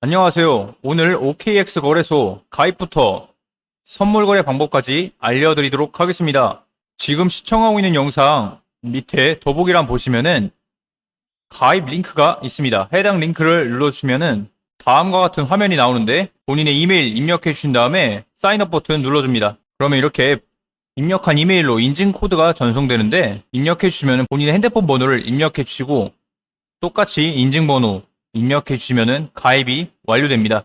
안녕하세요. 오늘 OKX 거래소 가입부터 선물 거래 방법까지 알려드리도록 하겠습니다. 지금 시청하고 있는 영상 밑에 더보기란 보시면은 가입 링크가 있습니다. 해당 링크를 눌러주시면은 다음과 같은 화면이 나오는데 본인의 이메일 입력해 주신 다음에 사인업 버튼 눌러줍니다. 그러면 이렇게 입력한 이메일로 인증 코드가 전송되는데 입력해 주시면 본인의 핸드폰 번호를 입력해 주시고 똑같이 인증번호 입력해 주시면 가입이 완료됩니다.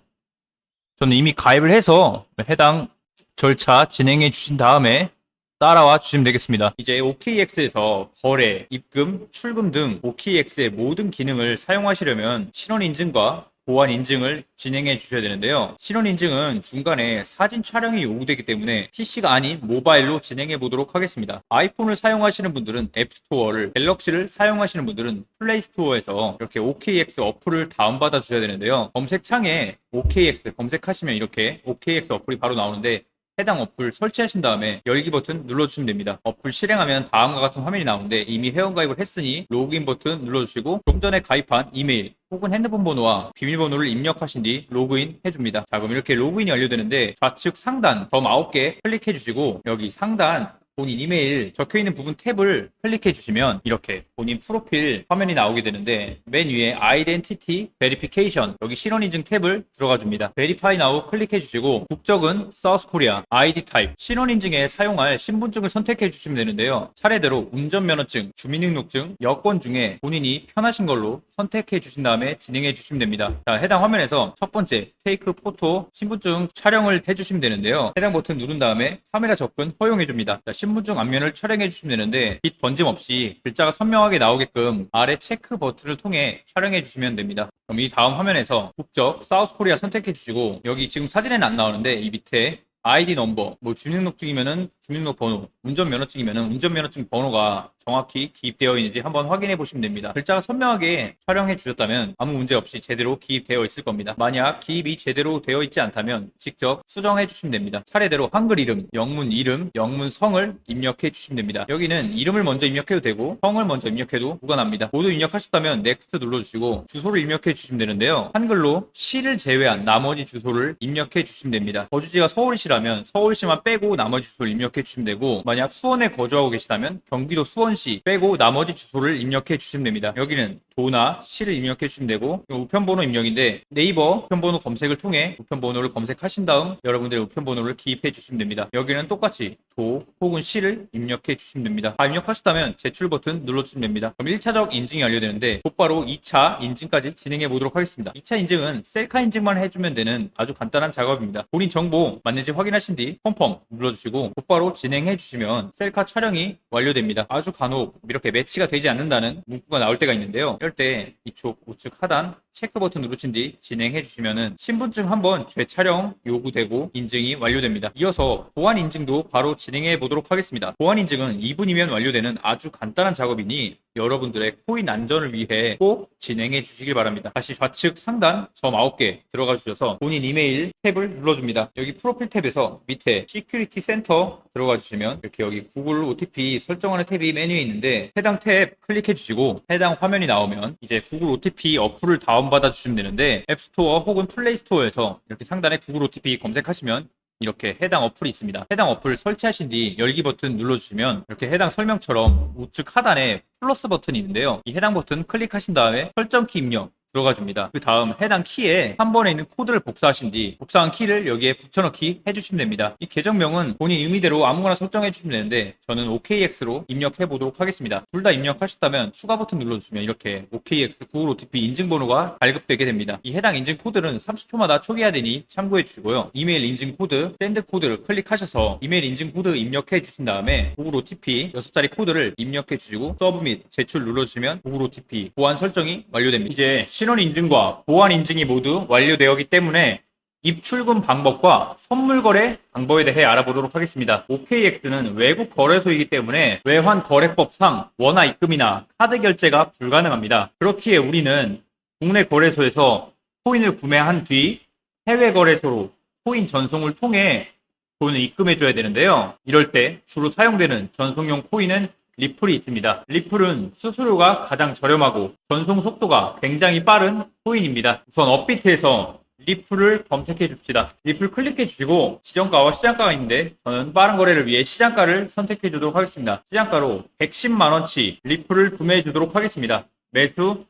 저는 이미 가입을 해서 해당 절차 진행해 주신 다음에 따라와 주시면 되겠습니다. 이제 OKX에서 거래, 입금, 출금 등 OKX의 모든 기능을 사용하시려면 신원 인증과 보안 인증을 진행해 주셔야 되는데요. 신원 인증은 중간에 사진 촬영이 요구되기 때문에 PC가 아닌 모바일로 진행해 보도록 하겠습니다. 아이폰을 사용하시는 분들은 앱스토어를, 갤럭시를 사용하시는 분들은 플레이스토어에서 이렇게 OKX 어플을 다운받아 주셔야 되는데요. 검색창에 OKX 검색하시면 이렇게 OKX 어플이 바로 나오는데 해당 어플 설치하신 다음에 열기 버튼 눌러주시면 됩니다. 어플 실행하면 다음과 같은 화면이 나오는데 이미 회원가입을 했으니 로그인 버튼 눌러주시고 좀 전에 가입한 이메일 혹은 핸드폰 번호와 비밀번호를 입력하신 뒤 로그인 해줍니다. 자, 그럼 이렇게 로그인이 완료되는데 좌측 상단 점 9개 클릭해 주시고 여기 상단 본인 이메일 적혀있는 부분 탭을 클릭해 주시면 이렇게 본인 프로필 화면이 나오게 되는데 맨 위에 Identity Verification 여기 신원인증 탭을 들어가 줍니다. Verify Now 클릭해 주시고 국적은 South Korea, ID Type 신원인증에 사용할 신분증을 선택해 주시면 되는데요. 차례대로 운전면허증, 주민등록증, 여권 중에 본인이 편하신 걸로 선택해 주신 다음에 진행해 주시면 됩니다. 자, 해당 화면에서 첫 번째 테이크 포토 신분증 촬영을 해주시면 되는데요. 해당 버튼 누른 다음에 카메라 접근 허용해 줍니다. 자, 신분증 앞면을 촬영해 주시면 되는데 빛 번짐 없이 글자가 선명하게 나오게끔 아래 체크 버튼을 통해 촬영해 주시면 됩니다. 그럼 이 다음 화면에서 국적 사우스 코리아 선택해 주시고 여기 지금 사진에는 안 나오는데 이 밑에 아이디 넘버, 뭐 주민등록증이면은 주민등록 번호, 운전면허증이면은 운전면허증 번호가 정확히 기입되어 있는지 한번 확인해 보시면 됩니다. 글자가 선명하게 촬영해 주셨다면 아무 문제 없이 제대로 기입되어 있을 겁니다. 만약 기입이 제대로 되어 있지 않다면 직접 수정해 주시면 됩니다. 차례대로 한글 이름, 영문 성을 입력해 주시면 됩니다. 여기는 이름을 먼저 입력해도 되고 성을 먼저 입력해도 무관합니다. 모두 입력하셨다면 넥스트 눌러주시고 주소를 입력해 주시면 되는데요. 한글로 시를 제외한 나머지 주소를 입력해 주시면 됩니다. 거주지가 서울이시라면 서울시만 빼고 나머지 주소를 입력해 주시면 되고 만약 수원에 거주하고 계시다면 경기도 수원시 빼고 나머지 주소를 입력해 주시면 됩니다. 여기는 도나 시를 입력해 주시면 되고 우편번호 입력인데 네이버 우편번호 검색을 통해 우편번호를 검색하신 다음 여러분들의 우편번호를 기입해 주시면 됩니다. 여기는 똑같이 도 혹은 시를 입력해 주시면 됩니다. 다 입력하셨다면 제출 버튼 눌러주시면 됩니다. 그럼 1차적 인증이 완료되는데 곧바로 2차 인증까지 진행해 보도록 하겠습니다. 2차 인증은 셀카 인증만 해주면 되는 아주 간단한 작업입니다. 본인 정보 맞는지 확인하신 뒤 펌펌 눌러주시고 곧바로 진행해 주시면 셀카 촬영이 완료됩니다. 아주 간혹 이렇게 매치가 되지 않는다는 문구가 나올 때가 있는데요. 이럴 때 이쪽 우측 하단 체크 버튼 누르신 뒤 진행해 주시면은 신분증 한번 재촬영 요구되고 인증이 완료됩니다. 이어서 보안 인증도 바로 진행해 보도록 하겠습니다. 보안 인증은 2분이면 완료되는 아주 간단한 작업이니 여러분들의 코인 안전을 위해 꼭 진행해 주시길 바랍니다. 다시 좌측 상단 점 9개 들어가 주셔서 본인 이메일 탭을 눌러줍니다. 여기 프로필 탭에서 밑에 시큐리티 센터 들어가 주시면 이렇게 여기 구글 OTP 설정하는 탭이 메뉴에 있는데 해당 탭 클릭해 주시고 해당 화면이 나오면 이제 구글 OTP 어플을 다운받아 주시면 되는데 앱스토어 혹은 플레이스토어에서 이렇게 상단에 구글 OTP 검색하시면 이렇게 해당 어플이 있습니다. 해당 어플 설치하신 뒤 열기 버튼 눌러주시면 이렇게 해당 설명처럼 우측 하단에 플러스 버튼이 있는데요. 이 해당 버튼 클릭하신 다음에 설정키 입력 들어가 줍니다. 그 다음 해당 키에 한 번에 있는 코드를 복사하신 뒤 복사한 키를 여기에 붙여넣기 해주시면 됩니다. 이 계정명은 본인 의미대로 아무거나 설정해 주시면 되는데 저는 OKX로 입력해 보도록 하겠습니다. 둘 다 입력하셨다면 추가 버튼 눌러주시면 이렇게 OKX 구글 OTP 인증번호가 발급되게 됩니다. 이 해당 인증 코드는 30초마다 초기화되니 참고해 주시고요. 이메일 인증 코드, 샌드 코드를 클릭하셔서 이메일 인증 코드 입력해 주신 다음에 구글 OTP 6자리 코드를 입력해 주시고 서브 및 제출 눌러주시면 구글 OTP 보안 설정이 완료됩니다. 이제 신원 인증과 보안 인증이 모두 완료되었기 때문에 입출금 방법과 선물 거래 방법에 대해 알아보도록 하겠습니다. OKX는 외국 거래소이기 때문에 외환 거래법상 원화 입금이나 카드 결제가 불가능합니다. 그렇기에 우리는 국내 거래소에서 코인을 구매한 뒤 해외 거래소로 코인 전송을 통해 돈을 입금해 줘야 되는데요. 이럴 때 주로 사용되는 전송용 코인은 리플이 있습니다. 리플은 수수료가 가장 저렴하고 전송 속도가 굉장히 빠른 코인입니다. 우선 업비트에서 리플을 검색해 줍시다. 리플 클릭해 주시고 시정가와 시장가가 있는데 저는 빠른 거래를 위해 시장가를 선택해 주도록 하겠습니다. 시장가로 110만원치 리플을 구매해 주도록 하겠습니다. 매수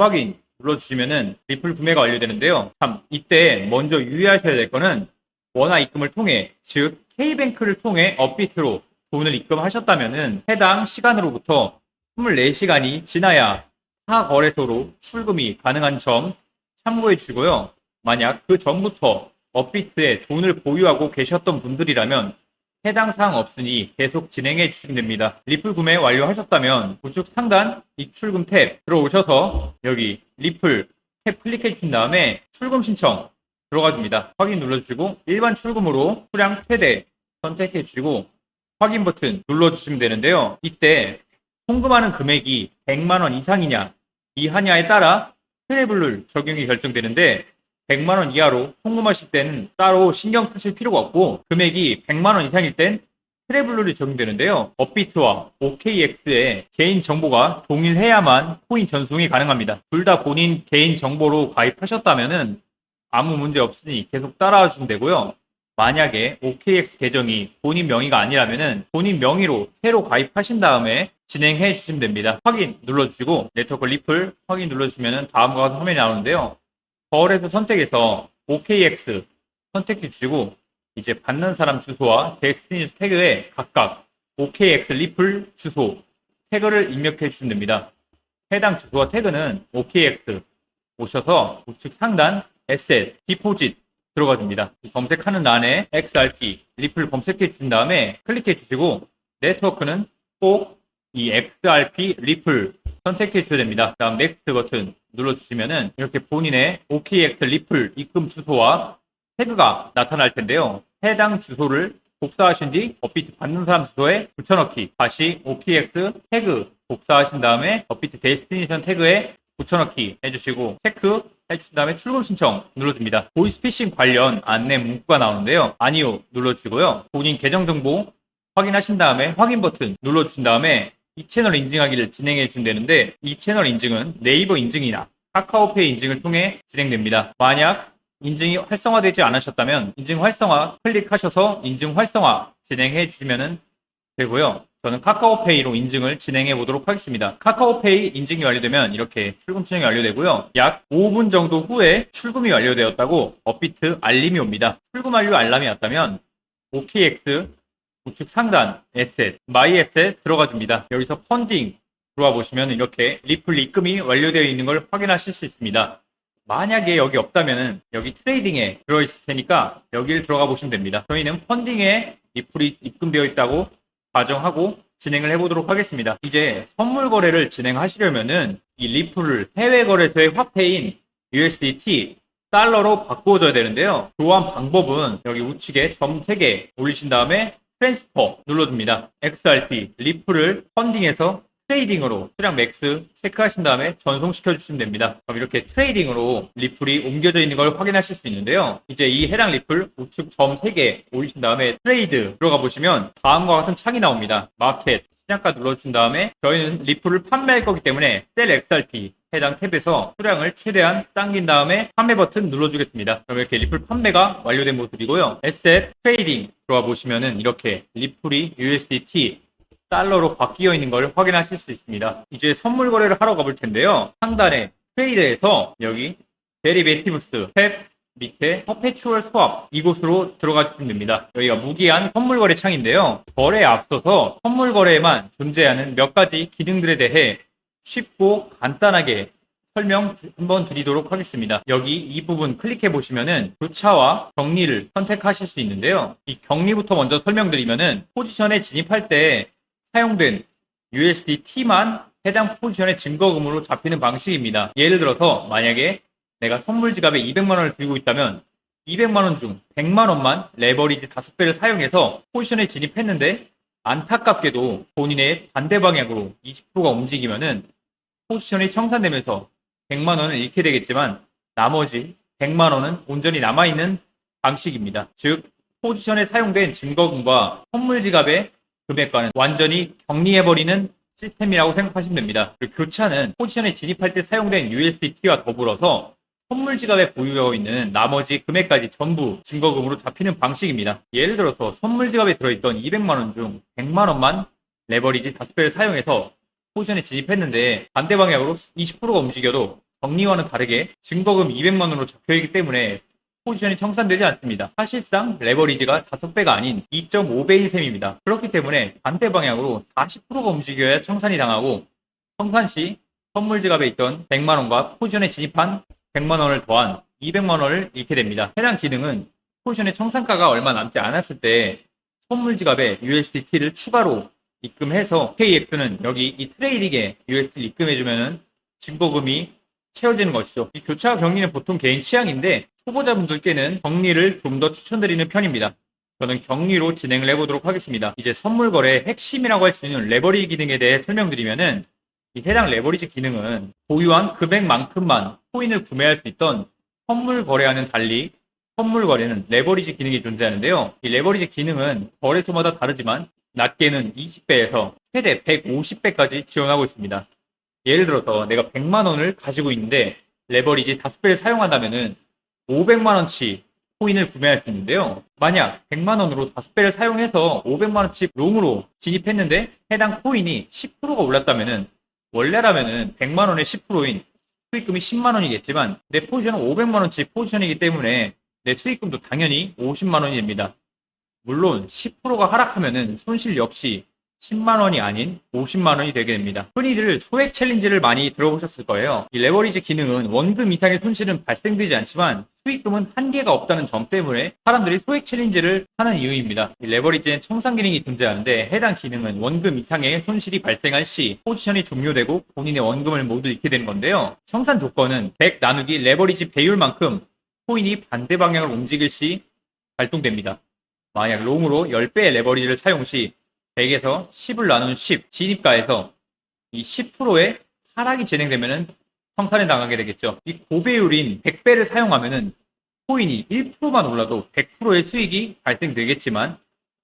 확인 눌러주시면은 리플 구매가 완료되는데요. 참 이때 먼저 유의하셔야 될 거는 원화 입금을 통해, 즉 K뱅크를 통해 업비트로 돈을 입금하셨다면은 해당 시간으로부터 24시간이 지나야 타 거래소로 출금이 가능한 점 참고해 주시고요. 만약 그 전부터 업비트에 돈을 보유하고 계셨던 분들이라면 해당 사항 없으니 계속 진행해 주시면 됩니다. 리플 구매 완료하셨다면 우측 상단 입출금 탭 들어오셔서 여기 리플 탭 클릭해 주신 다음에 출금 신청 들어가 줍니다. 확인 눌러주시고 일반 출금으로 수량 최대 선택해 주시고 확인 버튼 눌러주시면 되는데요. 이때 송금하는 금액이 100만원 이상이냐 이하냐에 따라 트래블룰 적용이 결정되는데 100만원 이하로 송금하실 때는 따로 신경 쓰실 필요가 없고 금액이 100만원 이상일 땐 트래블룰이 적용되는데요. 업비트와 OKX의 개인 정보가 동일해야만 코인 전송이 가능합니다. 둘 다 본인 개인 정보로 가입하셨다면 아무 문제 없으니 계속 따라와 주시면 되고요. 만약에 OKX 계정이 본인 명의가 아니라면 본인 명의로 새로 가입하신 다음에 진행해 주시면 됩니다. 확인 눌러주시고 네트워크 리플 확인 눌러주시면 다음과 같은 화면이 나오는데요. 거래소 선택에서 OKX 선택해 주시고 이제 받는 사람 주소와 데스티니 태그에 각각 OKX 리플 주소 태그를 입력해 주시면 됩니다. 해당 주소와 태그는 OKX 오셔서 우측 상단 에셋 디포짓 들어가 줍니다. 검색하는欄에 XRP 리플 검색해 주신 다음에 클릭해 주시고 네트워크는 꼭 이 XRP 리플 선택해 주셔야 됩니다. 다음 넥스트 버튼 눌러주시면은 이렇게 본인의 OKX 리플 입금 주소와 태그가 나타날 텐데요. 해당 주소를 복사하신 뒤 업비트 받는 사람 주소에 붙여넣기, 다시 OKX 태그 복사하신 다음에 업비트 데스티니션 태그에 붙여넣기 해주시고 체크 해주신 다음에 출금 신청 눌러줍니다. 보이스피싱 관련 안내 문구가 나오는데요. 아니요 눌러주시고요. 본인 계정 정보 확인하신 다음에 확인 버튼 눌러주신 다음에 이 채널 인증하기를 진행해 주면 되는데 이 채널 인증은 네이버 인증이나 카카오페이 인증을 통해 진행됩니다. 만약 인증이 활성화되지 않으셨다면 인증 활성화 클릭하셔서 인증 활성화 진행해 주시면 되고요. 저는 카카오페이로 인증을 진행해 보도록 하겠습니다. 카카오페이 인증이 완료되면 이렇게 출금 신청이 완료되고요. 약 5분 정도 후에 출금이 완료되었다고 업비트 알림이 옵니다. 출금 완료 알람이 왔다면 OKX 우측 상단 에셋, 마이 에셋 들어가 줍니다. 여기서 펀딩 들어와 보시면 이렇게 리플 입금이 완료되어 있는 걸 확인하실 수 있습니다. 만약에 여기 없다면 여기 트레이딩에 들어있을 테니까 여기를 들어가 보시면 됩니다. 저희는 펀딩에 리플이 입금되어 있다고 가정하고 진행을 해보도록 하겠습니다. 이제 선물 거래를 진행하시려면은 이 리플을 해외 거래소의 화폐인 USDT 달러로 바꾸어줘야 되는데요. 교환 방법은 여기 우측에 점 3개 올리신 다음에 트랜스퍼 눌러줍니다. XRP 리플을 펀딩에서 트레이딩으로 수량 맥스 체크하신 다음에 전송시켜 주시면 됩니다. 그럼 이렇게 트레이딩으로 리플이 옮겨져 있는 걸 확인하실 수 있는데요. 이제 이 해당 리플 우측 점 3개 올리신 다음에 트레이드 들어가 보시면 다음과 같은 창이 나옵니다. 마켓 시장가 눌러주신 다음에 저희는 리플을 판매할 거기 때문에 셀 XRP 해당 탭에서 수량을 최대한 당긴 다음에 판매 버튼 눌러주겠습니다. 그럼 이렇게 리플 판매가 완료된 모습이고요. 에셋 트레이딩 들어와 보시면은 이렇게 리플이 USDT 달러로 바뀌어 있는 걸 확인하실 수 있습니다. 이제 선물 거래를 하러 가볼 텐데요. 상단에 트레이드에서 여기 데리베이티브스 탭 밑에 퍼페추얼 스왑 이곳으로 들어가 주시면 됩니다. 여기가 무기한 선물 거래 창인데요. 거래에 앞서서 선물 거래에만 존재하는 몇 가지 기능들에 대해 쉽고 간단하게 설명 한번 드리도록 하겠습니다. 여기 이 부분 클릭해 보시면은 교차와 격리를 선택하실 수 있는데요. 이 격리부터 먼저 설명드리면은 포지션에 진입할 때 사용된 USDT만 해당 포지션의 증거금으로 잡히는 방식입니다. 예를 들어서 만약에 내가 선물 지갑에 200만 원을 들고 있다면 200만 원 중 100만 원만 레버리지 5배를 사용해서 포지션에 진입했는데 안타깝게도 본인의 반대 방향으로 20%가 움직이면은 포지션이 청산되면서 100만 원을 잃게 되겠지만 나머지 100만 원은 온전히 남아있는 방식입니다. 즉 포지션에 사용된 증거금과 선물 지갑의 금액과는 완전히 격리해버리는 시스템이라고 생각하시면 됩니다. 교차는 포지션에 진입할 때 사용된 USDT와 더불어서 선물 지갑에 보유하고 있는 나머지 금액까지 전부 증거금으로 잡히는 방식입니다. 예를 들어서 선물 지갑에 들어있던 200만 원 중 100만 원만 레버리지 5배를 사용해서 포지션에 진입했는데 반대 방향으로 20%가 움직여도 정리와는 다르게 증거금 200만 원으로 잡혀있기 때문에 포지션이 청산되지 않습니다. 사실상 레버리지가 5배가 아닌 2.5배인 셈입니다. 그렇기 때문에 반대 방향으로 40%가 움직여야 청산이 당하고 청산 시 선물 지갑에 있던 100만 원과 포지션에 진입한 100만 원을 더한 200만 원을 잃게 됩니다. 해당 기능은 포지션의 청산가가 얼마 남지 않았을 때 선물 지갑에 USDT를 추가로 입금해서 KX는 여기 이 트레이딩에 USDT를 입금해주면 증거금이 채워지는 것이죠. 이 교차 격리는 보통 개인 취향인데 초보자분들께는 격리를 좀 더 추천드리는 편입니다. 저는 격리로 진행을 해보도록 하겠습니다. 이제 선물 거래의 핵심이라고 할 수 있는 레버리지 기능에 대해 설명드리면은 이 해당 레버리지 기능은 보유한 금액만큼만 코인을 구매할 수 있던 선물 거래와는 달리 선물 거래는 레버리지 기능이 존재하는데요. 이 레버리지 기능은 거래소마다 다르지만 낮게는 20배에서 최대 150배까지 지원하고 있습니다. 예를 들어서 내가 100만 원을 가지고 있는데 레버리지 5배를 사용한다면은 500만 원치 코인을 구매할 수 있는데요. 만약 100만 원으로 5배를 사용해서 500만 원치 롱으로 진입했는데 해당 코인이 10%가 올랐다면은 원래라면은 100만 원의 10%인 수익금이 10만 원이겠지만 내 포지션은 500만 원치 포지션이기 때문에 내 수익금도 당연히 50만 원이 됩니다. 물론 10%가 하락하면은 손실 역시 10만 원이 아닌 50만 원이 되게 됩니다. 흔히들 소액 챌린지를 많이 들어보셨을 거예요. 이 레버리지 기능은 원금 이상의 손실은 발생되지 않지만 수익금은 한계가 없다는 점 때문에 사람들이 소액 챌린지를 하는 이유입니다. 이 레버리지엔 청산 기능이 존재하는데 해당 기능은 원금 이상의 손실이 발생할 시 포지션이 종료되고 본인의 원금을 모두 잃게 되는 건데요. 청산 조건은 100 나누기 레버리지 배율만큼 코인이 반대 방향을 움직일 시 발동됩니다. 만약 롱으로 10배의 레버리지를 사용 시 100에서 10을 나눈 10 진입가에서 이 10%의 하락이 진행되면은 청산에 당하게 되겠죠. 이 고배율인 100배를 사용하면은 코인이 1%만 올라도 100%의 수익이 발생되겠지만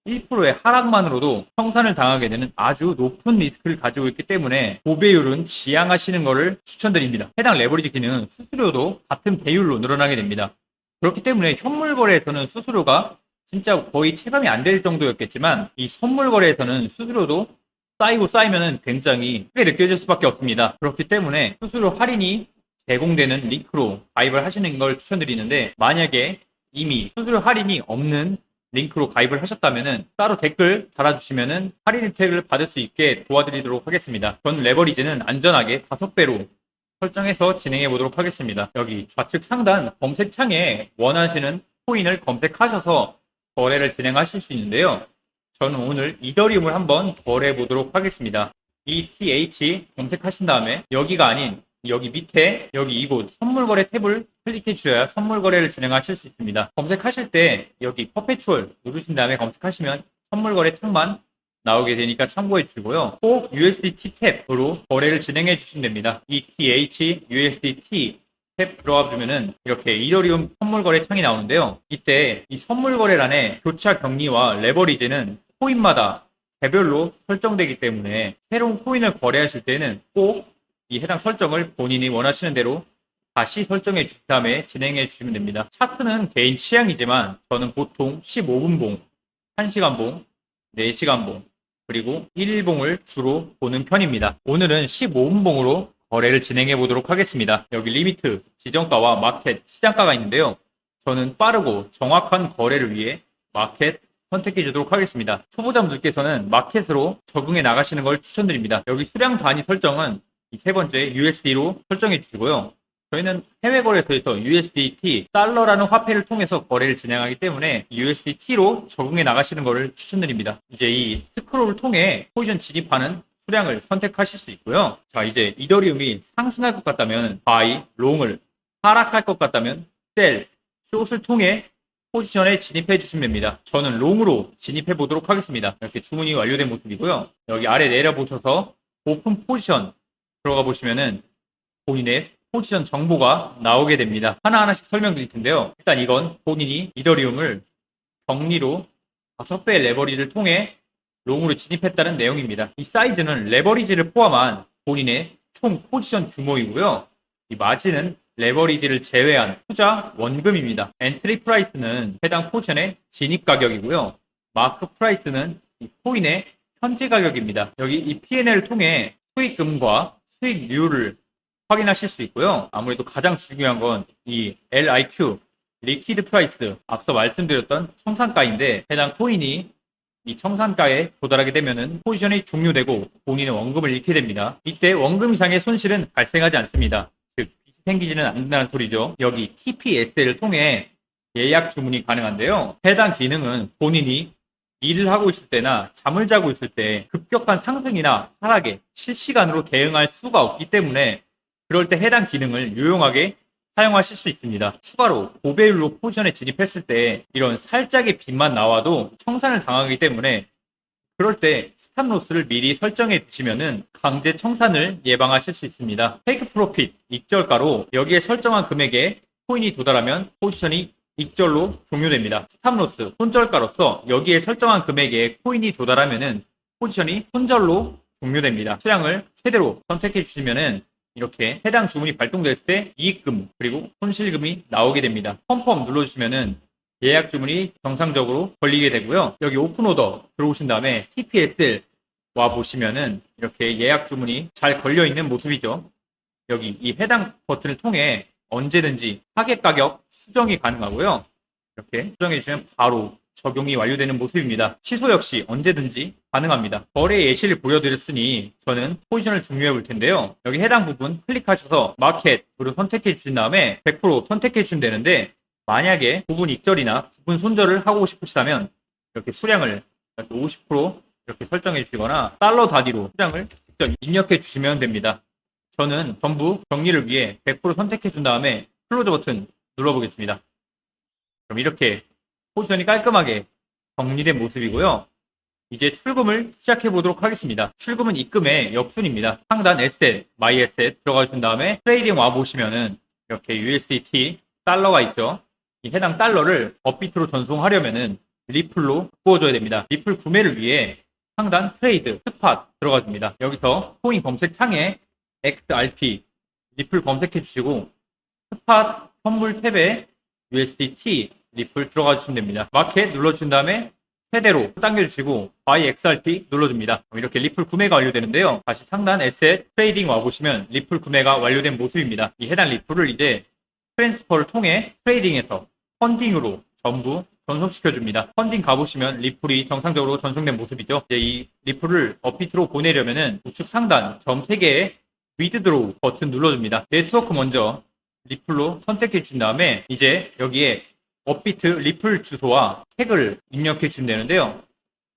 1%의 하락만으로도 청산을 당하게 되는 아주 높은 리스크를 가지고 있기 때문에 고배율은 지양하시는 것을 추천드립니다. 해당 레버리지 기능은 수수료도 같은 배율로 늘어나게 됩니다. 그렇기 때문에 현물 거래에서는 수수료가 진짜 거의 체감이 안 될 정도였겠지만 이 선물 거래에서는 수수료도 쌓이고 쌓이면 굉장히 크게 느껴질 수밖에 없습니다. 그렇기 때문에 수수료 할인이 제공되는 링크로 가입을 하시는 걸 추천드리는데 만약에 이미 수수료 할인이 없는 링크로 가입을 하셨다면 따로 댓글 달아주시면 할인 혜택을 받을 수 있게 도와드리도록 하겠습니다. 전 레버리지는 안전하게 5배로 설정해서 진행해 보도록 하겠습니다. 여기 좌측 상단 검색창에 원하시는 코인을 검색하셔서 거래를 진행하실 수 있는데요. 저는 오늘 이더리움을 한번 거래해 보도록 하겠습니다. ETH 검색하신 다음에 여기가 아닌 여기 밑에 여기 이곳 선물거래 탭을 클릭해 주셔야 선물거래를 진행하실 수 있습니다. 검색하실 때 여기 퍼페추얼 누르신 다음에 검색하시면 선물거래 창만 나오게 되니까 참고해 주시고요. 꼭 USDT 탭으로 거래를 진행해 주시면 됩니다. ETH USDT 탭 들어가 보면은 이렇게 이더리움 선물 거래 창이 나오는데요. 이때 이 선물 거래란에 교차 격리와 레버리지는 코인마다 개별로 설정되기 때문에 새로운 코인을 거래하실 때는 꼭 이 해당 설정을 본인이 원하시는 대로 다시 설정해 주신 다음에 진행해 주시면 됩니다. 차트는 개인 취향이지만 저는 보통 15분 봉, 1시간 봉, 4시간 봉, 그리고 1일 봉을 주로 보는 편입니다. 오늘은 15분 봉으로 거래를 진행해 보도록 하겠습니다. 여기 리미트, 지정가와 마켓, 시장가가 있는데요. 저는 빠르고 정확한 거래를 위해 마켓 선택해 주도록 하겠습니다. 초보자분들께서는 마켓으로 적응해 나가시는 걸 추천드립니다. 여기 수량 단위 설정은 이 세 번째 USD로 설정해 주시고요. 저희는 해외 거래소에서 USDT, 달러라는 화폐를 통해서 거래를 진행하기 때문에 USDT로 적응해 나가시는 것을 추천드립니다. 이제 이 스크롤을 통해 포지션 진입하는 수량을 선택하실 수 있고요. 자, 이제 이더리움이 상승할 것 같다면 바이, 롱을, 하락할 것 같다면 셀, 숏을 통해 포지션에 진입해 주시면 됩니다. 저는 롱으로 진입해 보도록 하겠습니다. 이렇게 주문이 완료된 모습이고요. 여기 아래 내려보셔서 오픈 포지션 들어가 보시면은 본인의 포지션 정보가 나오게 됩니다. 하나하나씩 설명드릴 텐데요. 일단 이건 본인이 이더리움을 격리로 5배의 레버리지를 통해 롱으로 진입했다는 내용입니다. 이 사이즈는 레버리지를 포함한 본인의 총 포지션 규모이고요. 이 마진은 레버리지를 제외한 투자 원금입니다. 엔트리 프라이스는 해당 포지션의 진입 가격이고요. 마크 프라이스는 이 코인의 현재 가격입니다. 여기 이 P&L을 통해 수익금과 수익률을 확인하실 수 있고요. 아무래도 가장 중요한 건 이 LIQ, 리퀴드 프라이스, 앞서 말씀드렸던 청산가인데 해당 코인이 이 청산가에 도달하게 되면은 포지션이 종료되고 본인의 원금을 잃게 됩니다. 이때 원금 이상의 손실은 발생하지 않습니다. 즉 빚이 생기지는 않는다는 소리죠. 여기 TPS를 통해 예약 주문이 가능한데요. 해당 기능은 본인이 일을 하고 있을 때나 잠을 자고 있을 때 급격한 상승이나 하락에 실시간으로 대응할 수가 없기 때문에 그럴 때 해당 기능을 유용하게 사용하실 수 있습니다. 추가로 고배율로 포지션에 진입했을 때 이런 살짝의 빚만 나와도 청산을 당하기 때문에 그럴 때 스탑로스를 미리 설정해 두시면은 강제 청산을 예방하실 수 있습니다. 테이크 프로핏 익절가로 여기에 설정한 금액에 코인이 도달하면 포지션이 익절로 종료됩니다. 스탑로스 손절가로서 여기에 설정한 금액에 코인이 도달하면은 포지션이 손절로 종료됩니다. 수량을 최대로 선택해 주시면은 이렇게 해당 주문이 발동됐을 때 이익금 그리고 손실금이 나오게 됩니다. 펌펌 눌러주시면은 예약 주문이 정상적으로 걸리게 되고요. 여기 오픈 오더 들어오신 다음에 TPSL 와 보시면은 이렇게 예약 주문이 잘 걸려 있는 모습이죠. 여기 이 해당 버튼을 통해 언제든지 타겟 가격 수정이 가능하고요. 이렇게 수정해 주시면 바로 적용이 완료되는 모습입니다. 취소 역시 언제든지 가능합니다. 거래 예시를 보여드렸으니 저는 포지션을 종료해 볼 텐데요. 여기 해당 부분 클릭하셔서 마켓으로 선택해 주신 다음에 100% 선택해 주시면 되는데 만약에 부분 익절이나 부분 손절을 하고 싶으시다면 이렇게 수량을 이렇게 50% 이렇게 설정해 주시거나 달러 단위로 수량을 직접 입력해 주시면 됩니다. 저는 전부 정리를 위해 100% 선택해 준 다음에 클로즈 버튼 눌러보겠습니다. 그럼 이렇게 포지션이 깔끔하게 정리된 모습이고요. 이제 출금을 시작해 보도록 하겠습니다. 출금은 입금의 역순입니다. 상단 에셋, 마이 에셋 들어가 주신 다음에 트레이딩 와 보시면은 이렇게 USDT 달러가 있죠. 이 해당 달러를 업비트로 전송하려면은 리플로 바꿔줘야 됩니다. 리플 구매를 위해 상단 트레이드, 스팟 들어가 줍니다. 여기서 코인 검색 창에 XRP 리플 검색해 주시고 스팟 선물 탭에 USDT 리플 들어가 주시면 됩니다. 마켓 눌러주신 다음에 최대로 당겨주시고 Buy XRP 눌러줍니다. 이렇게 리플 구매가 완료되는데요. 다시 상단 에셋 트레이딩 와보시면 리플 구매가 완료된 모습입니다. 이 해당 리플을 이제 트랜스퍼를 통해 트레이딩에서 펀딩으로 전부 전송시켜줍니다. 펀딩 가보시면 리플이 정상적으로 전송된 모습이죠. 이제 이 리플을 업비트로 보내려면은 우측 상단 점 3개의 위드드로우 버튼 눌러줍니다. 네트워크 먼저 리플로 선택해 주신 다음에 이제 여기에 업비트 리플 주소와 태그를 입력해 주시면 되는데요.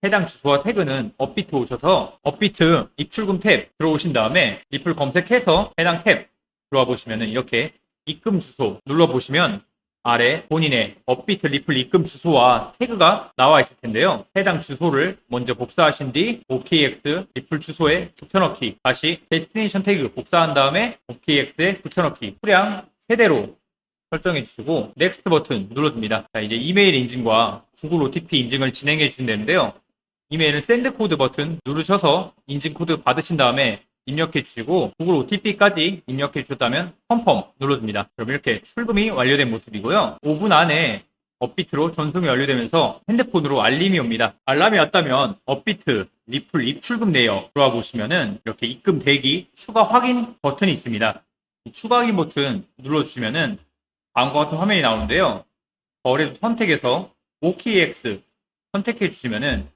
해당 주소와 태그는 업비트 오셔서 업비트 입출금 탭 들어오신 다음에 리플 검색해서 해당 탭 들어와 보시면 이렇게 입금 주소 눌러보시면 아래 본인의 업비트 리플 입금 주소와 태그가 나와 있을 텐데요. 해당 주소를 먼저 복사하신 뒤 OKX 리플 주소에 붙여넣기, 다시 데스티네이션 태그 복사한 다음에 OKX에 붙여넣기, 수량 최대로 설정해 주시고 넥스트 버튼 눌러줍니다. 자, 이제 이메일 인증과 구글 OTP 인증을 진행해 주시면 되는데요. 이메일은 샌드 코드 버튼 누르셔서 인증 코드 받으신 다음에 입력해 주시고 구글 OTP까지 입력해 주셨다면 펌펌 눌러줍니다. 그럼 이렇게 출금이 완료된 모습이고요. 5분 안에 업비트로 전송이 완료되면서 핸드폰으로 알림이 옵니다. 알람이 왔다면 업비트 리플 입출금 내역 들어와 보시면은 이렇게 입금 대기 추가 확인 버튼이 있습니다. 이 추가 확인 버튼 눌러주시면은 다음과 같은 화면이 나오는데요. 거래소 선택에서 OKX 선택해 주시면은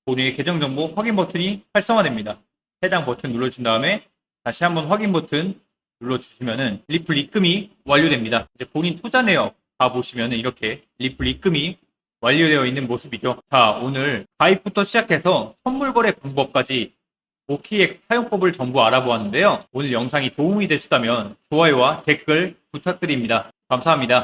본인의 계정 정보 확인 버튼이 활성화됩니다. 해당 버튼 눌러주신 다음에 다시 한번 확인 버튼 눌러주시면은 리플 입금이 완료됩니다. 이제 본인 투자 내역 가보시면은 이렇게 리플 입금이 완료되어 있는 모습이죠. 자, 오늘 가입부터 시작해서 선물 거래 방법까지 OKX 사용법을 전부 알아보았는데요. 오늘 영상이 도움이 되셨다면 좋아요와 댓글 부탁드립니다. 감사합니다.